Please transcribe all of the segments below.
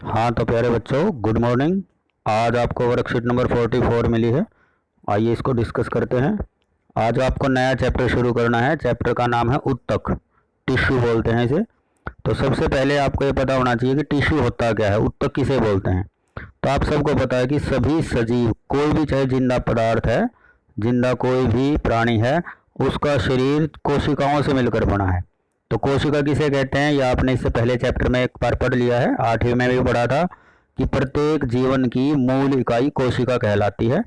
हाँ तो प्यारे बच्चों, गुड मॉर्निंग। आज आपको वर्कशीट नंबर 44 मिली है। आइए इसको डिस्कस करते हैं। आज आपको नया चैप्टर शुरू करना है। चैप्टर का नाम है उत्तक, टिश्यू बोलते हैं इसे। तो सबसे पहले आपको ये पता होना चाहिए कि टिश्यू होता क्या है, उत्तक किसे बोलते हैं। तो आप सबको पता है कि सभी सजीव, कोई भी चाहे जिंदा पदार्थ है, जिंदा कोई भी प्राणी है, उसका शरीर कोशिकाओं से मिलकर बना है। तो कोशिका किसे कहते हैं, यह आपने इससे पहले चैप्टर में एक बार पढ़ लिया है, 8वीं में भी पढ़ा था कि प्रत्येक जीवन की मूल इकाई कोशिका कहलाती है।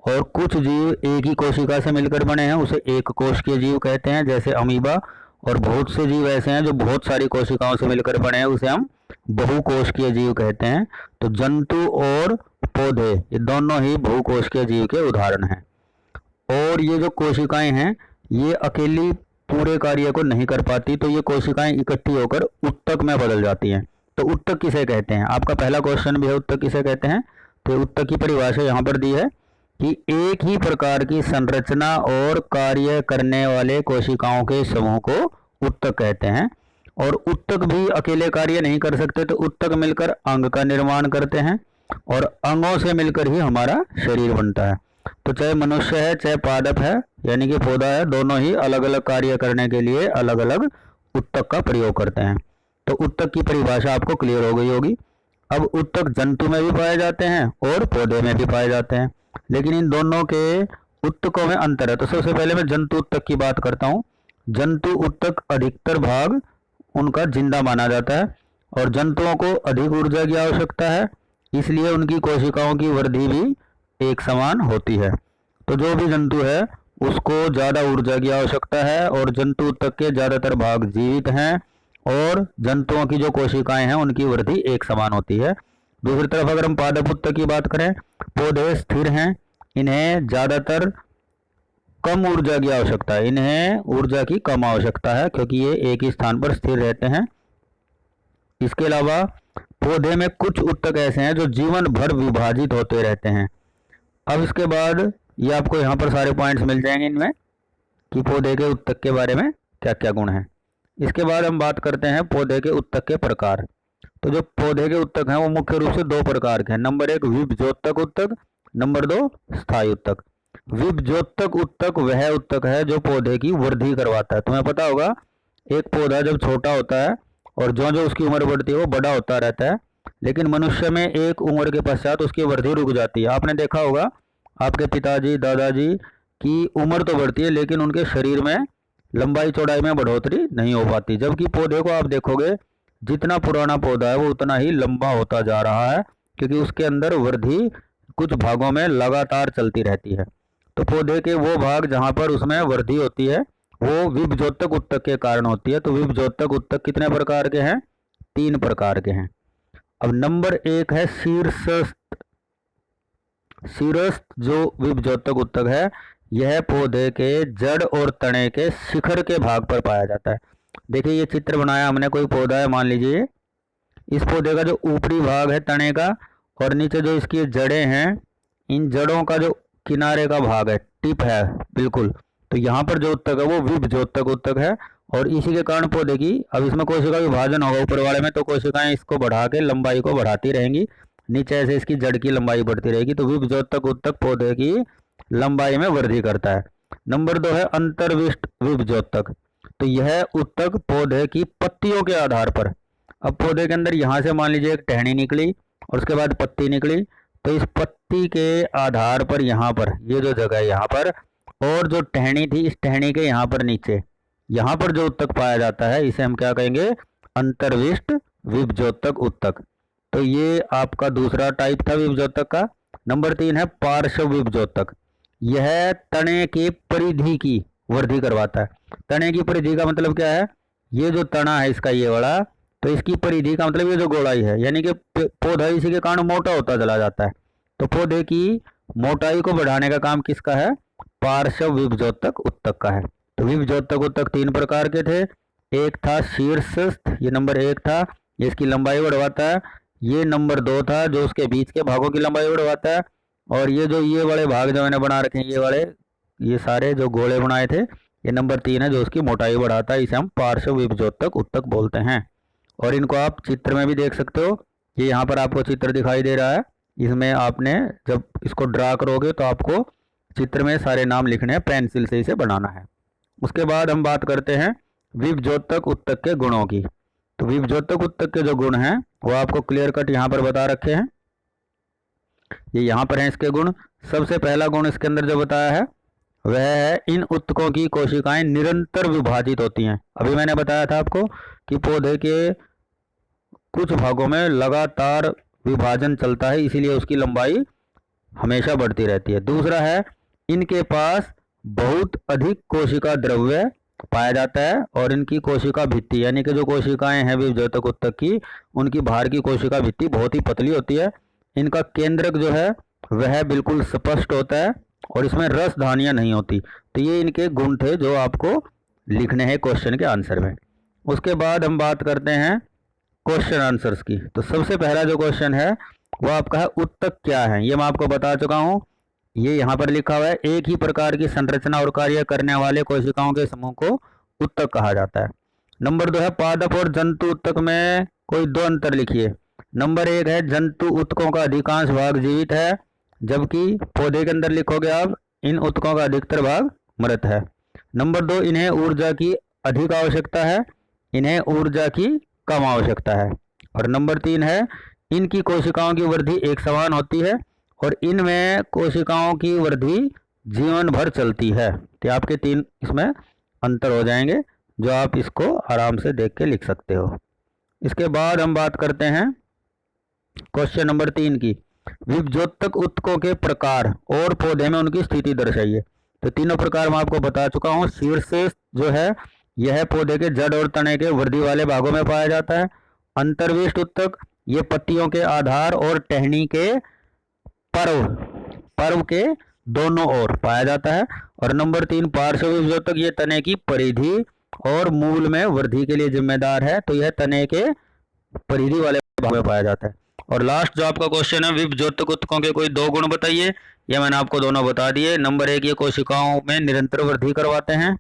और कुछ जीव एक ही कोशिका से मिलकर बने हैं, उसे एक कोशिकीय जीव कहते हैं, जैसे अमीबा। और बहुत से जीव ऐसे हैं जो बहुत सारी कोशिकाओं से मिलकर बने हैं, उसे हम बहुकोशिकीय जीव कहते हैं। तो जंतु और पौधे ये दोनों ही बहुकोशिकीय जीव के उदाहरण हैं। और ये जो कोशिकाएं हैं ये अकेली पूरे कार्य को नहीं कर पाती, तो ये कोशिकाएं इकट्ठी होकर उत्तक में बदल जाती हैं। तो उत्तक किसे कहते हैं, आपका पहला क्वेश्चन भी है उत्तक किसे कहते हैं। तो उत्तक की परिभाषा यहाँ पर दी है कि एक ही प्रकार की संरचना और कार्य करने वाले कोशिकाओं के समूह को उत्तक कहते हैं। और उत्तक भी अकेले कार्य नहीं कर सकते, तो उत्तक मिलकर अंग का निर्माण करते हैं और अंगों से मिलकर ही हमारा शरीर बनता है। तो चाहे मनुष्य है चाहे पादप है यानी कि पौधा है, दोनों ही अलग अलग कार्य करने के लिए अलग अलग उत्तक का प्रयोग करते हैं। तो उत्तक की परिभाषा आपको क्लियर हो गई होगी। अब उत्तक जंतु में भी पाए जाते हैं और पौधे में भी पाए जाते हैं, लेकिन इन दोनों के उत्तकों में अंतर है। तो सबसे पहले मैं जंतु उत्तक की बात करता हूँ। जंतु उत्तक अधिकतर भाग उनका जिंदा माना जाता है और जंतुओं को अधिक ऊर्जा की आवश्यकता है, इसलिए उनकी कोशिकाओं की वृद्धि भी एक समान होती है। तो जो भी जंतु है उसको ज़्यादा ऊर्जा की आवश्यकता है और जंतु उत्तक के ज़्यादातर भाग जीवित हैं और जंतुओं की जो कोशिकाएं हैं उनकी वृद्धि एक समान होती है। दूसरी तरफ अगर हम पादप उत्तक की बात करें, पौधे स्थिर हैं, इन्हें ज़्यादातर कम ऊर्जा की आवश्यकता है, इन्हें ऊर्जा की कम आवश्यकता है क्योंकि ये एक ही स्थान पर स्थिर रहते हैं। इसके अलावा पौधे में कुछ उत्तक ऐसे हैं जो जीवन भर विभाजित होते रहते हैं। अब इसके बाद ये आपको यहाँ पर सारे पॉइंट्स मिल जाएंगे इनमें कि पौधे के उत्तक के बारे में क्या क्या गुण हैं। इसके बाद हम बात करते हैं पौधे के उत्तक के प्रकार। तो जो पौधे के उत्तक हैं वो मुख्य रूप से दो प्रकार के हैं। नंबर 1 विभज्योतक उत्तक, नंबर 2 स्थायी उत्तक। विभज्योतक उत्तक वह उत्तक है जो पौधे की वृद्धि करवाता है। तुम्हें पता होगा एक पौधा जब छोटा होता है और जो जो उसकी उम्र बढ़ती है वो बड़ा होता रहता है, लेकिन मनुष्य में एक उम्र के पश्चात उसकी वृद्धि रुक जाती है। आपने देखा होगा आपके पिताजी दादाजी की उम्र तो बढ़ती है लेकिन उनके शरीर में लंबाई चौड़ाई में बढ़ोतरी नहीं हो पाती, जबकि पौधे को आप देखोगे जितना पुराना पौधा है वो उतना ही लंबा होता जा रहा है क्योंकि उसके अंदर वृद्धि कुछ भागों में लगातार चलती रहती है। तो पौधे के वो भाग जहाँ पर उसमें वृद्धि होती है वो विभज्योतक उत्तक के कारण होती है। तो विभज्योतक उत्तक कितने प्रकार के हैं, 3 प्रकार के हैं। अब नंबर 1 है शीर्षस्थ। शीर्षस्थ जो विभज्योतक उत्तक है यह पौधे के जड़ और तने के शिखर के भाग पर पाया जाता है। देखिए ये चित्र बनाया हमने, कोई पौधा है मान लीजिए, इस पौधे का जो ऊपरी भाग है तने का और नीचे जो इसकी जड़ें हैं, इन जड़ों का जो किनारे का भाग है, टिप है बिल्कुल, तो यहाँ पर जो उत्तक है वो विभज्योतक उत्तक है। और इसी के कारण पौधे की, अब इसमें कोशिका विभाजन होगा ऊपर वाले में, तो कोशिकाएं इसको बढ़ा के लंबाई को बढ़ाती रहेंगी, नीचे से इसकी जड़ की लंबाई बढ़ती रहेगी। तो विभज्योतक उत्तक पौधे की लंबाई में वृद्धि करता है। नंबर 2 है अंतर्विष्ट विभज्योतक। तो यह उत्तक पौधे की पत्तियों के आधार पर, अब पौधे के अंदर यहाँ से मान लीजिए एक टहनी निकली और उसके बाद पत्ती निकली, तो इस पत्ती के आधार पर यहाँ पर ये जो जगह है यहाँ पर, और जो टहनी थी इस टहनी के यहाँ पर नीचे, यहाँ पर जो उत्तक पाया जाता है इसे हम क्या कहेंगे, अंतर्विष्ट विभज्योतक उत्तक। तो ये आपका दूसरा टाइप था विभज्योतक का। नंबर 3 है पार्श्व विभज्योतक। यह तने की परिधि की वृद्धि करवाता है। तने की परिधि का मतलब क्या है, ये जो तना है इसका ये वाला, तो इसकी परिधि का मतलब ये जो गोलाई है, यानी कि पौधा इसी के कारण मोटा होता चला जाता है। तो पौधे की मोटाई को बढ़ाने का काम किसका है, पार्श्व विभज्योतक उत्तक का है। तो विभज्योतक उत्तक 3 प्रकार के थे। एक था शीर्षस्थ, ये नंबर 1 था, ये इसकी लंबाई बढ़वाता है। ये नंबर 2 था जो उसके बीच के भागों की लंबाई बढ़वाता है। और ये जो ये वाले भाग जो मैंने बना रखे हैं, ये वाले, ये सारे जो गोले बनाए थे, ये नंबर 3 है जो उसकी मोटाई बढ़ाता है। इसे हम पार्श्व विभज्योतक उत्तक बोलते हैं। और इनको आप चित्र में भी देख सकते हो, ये यहाँ पर आपको चित्र दिखाई दे रहा है, इसमें आपने जब इसको ड्रा करोगे तो आपको चित्र में सारे नाम लिखने हैं, पेंसिल से इसे बनाना है। उसके बाद हम बात करते हैं विभज्योतक उत्तक के गुणों की। तो विभज्योतक उत्तक के जो गुण हैं वो आपको क्लियर कट यहाँ पर बता रखे हैं, ये यहाँ पर हैं इसके गुण। सबसे पहला गुण इसके अंदर जो बताया है वह है इन उत्तकों की कोशिकाएं निरंतर विभाजित होती हैं। अभी मैंने बताया था आपको कि पौधे के कुछ भागों में लगातार विभाजन चलता है, इसीलिए उसकी लंबाई हमेशा बढ़ती रहती है। दूसरा है इनके पास बहुत अधिक कोशिका द्रव्य पाया जाता है और इनकी कोशिका भित्ति यानी कि जो कोशिकाएं हैं विभज्योतक उत्तक की, उनकी बाहर की कोशिका भित्ति बहुत ही पतली होती है। इनका केंद्रक जो है वह बिल्कुल स्पष्ट होता है और इसमें रस धानियाँ नहीं होती। तो ये इनके गुण थे जो आपको लिखने हैं क्वेश्चन के आंसर में। उसके बाद हम बात करते हैं क्वेश्चन आंसर्स की। तो सबसे पहला जो क्वेश्चन है वो आपका है उत्तक क्या है, ये मैं आपको बता चुका हूँ, ये यहाँ पर लिखा हुआ है। एक ही प्रकार की संरचना और कार्य करने वाले कोशिकाओं के समूह को उत्तक कहा जाता है। नंबर 2 है पादप और जंतु उत्तक में कोई दो अंतर लिखिए। नंबर 1 है जंतु उत्तकों का अधिकांश भाग जीवित है, जबकि पौधे के अंदर लिखोगे आप इन उत्तकों का अधिकतर भाग मृत है। नंबर 2 इन्हें ऊर्जा की अधिक आवश्यकता है, इन्हें ऊर्जा की कम आवश्यकता है। और नंबर 3 है इनकी कोशिकाओं की वृद्धि एक समान होती है और इनमें कोशिकाओं की वृद्धि जीवन भर चलती है। तो आपके 3 इसमें अंतर हो जाएंगे जो आप इसको आराम से देख के लिख सकते हो। इसके बाद हम बात करते हैं क्वेश्चन नंबर 3 की। विभज्योतक उत्तकों के प्रकार और पौधे में उनकी स्थिति दर्शाइए। तो तीनों प्रकार मैं आपको बता चुका हूँ। शीर्षेश जो है यह पौधे के जड़ और तने के वृद्धि वाले भागों में पाया जाता है। अंतर्विष्ट उत्तक ये पत्तियों के आधार और टहनी के पर्व के दोनों ओर पाया जाता है। और नंबर 3 पार्श्व विभज्योतक ये तने की परिधि और मूल में वृद्धि के लिए जिम्मेदार है, तो यह तने के परिधि वाले भाग में पाया जाता है। और लास्ट जो आपका क्वेश्चन है विभज्योतक उत्तकों के कोई दो गुण बताइए, ये मैंने आपको दोनों बता दिए। नंबर 1 ये कोशिकाओं में निरंतर वृद्धि करवाते हैं,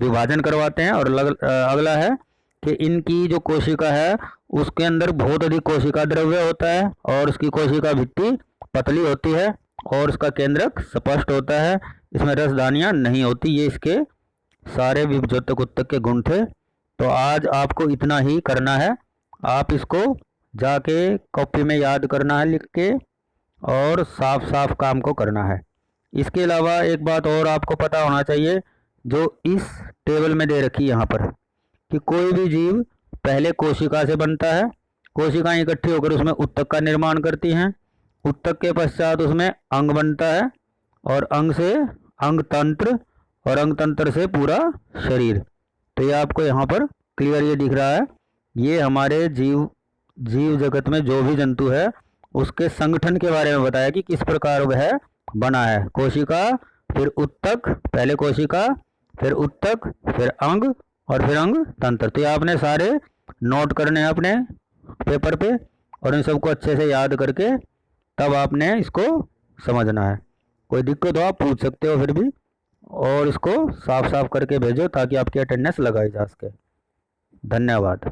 विभाजन करवाते हैं। और अगला है कि इनकी जो कोशिका है उसके अंदर बहुत अधिक कोशिका द्रव्य होता है और उसकी कोशिका भित्ति पतली होती है और उसका केंद्रक स्पष्ट होता है, इसमें रसदानियाँ नहीं होती। ये इसके सारे विभज्योतक उत्तक के गुण थे। तो आज आपको इतना ही करना है, आप इसको जाके कॉपी में याद करना है लिख के और साफ साफ काम को करना है। इसके अलावा एक बात और आपको पता होना चाहिए जो इस टेबल में दे रखी है यहाँ पर, कि कोई भी जीव पहले कोशिका से बनता है, कोशिकाएं इकट्ठी होकर उसमें उत्तक का निर्माण करती हैं, उत्तक के पश्चात उसमें अंग बनता है और अंग से अंग तंत्र और अंग तंत्र से पूरा शरीर। तो ये आपको यहाँ पर क्लियर ये दिख रहा है, ये हमारे जीव जगत में जो भी जंतु है उसके संगठन के बारे में बताया कि किस प्रकार वह बना है। कोशिका, फिर उत्तक, पहले कोशिका, फिर उत्तक, फिर अंग और फिर अंग तंत्र। तो ये आपने सारे नोट करने हैं अपने पेपर पे और इन सबको अच्छे से याद करके तब आपने इसको समझना है। कोई दिक्कत हो आप पूछ सकते हो फिर भी, और इसको साफ साफ करके भेजो ताकि आपकी अटेंडेंस लगाई जा सके। धन्यवाद।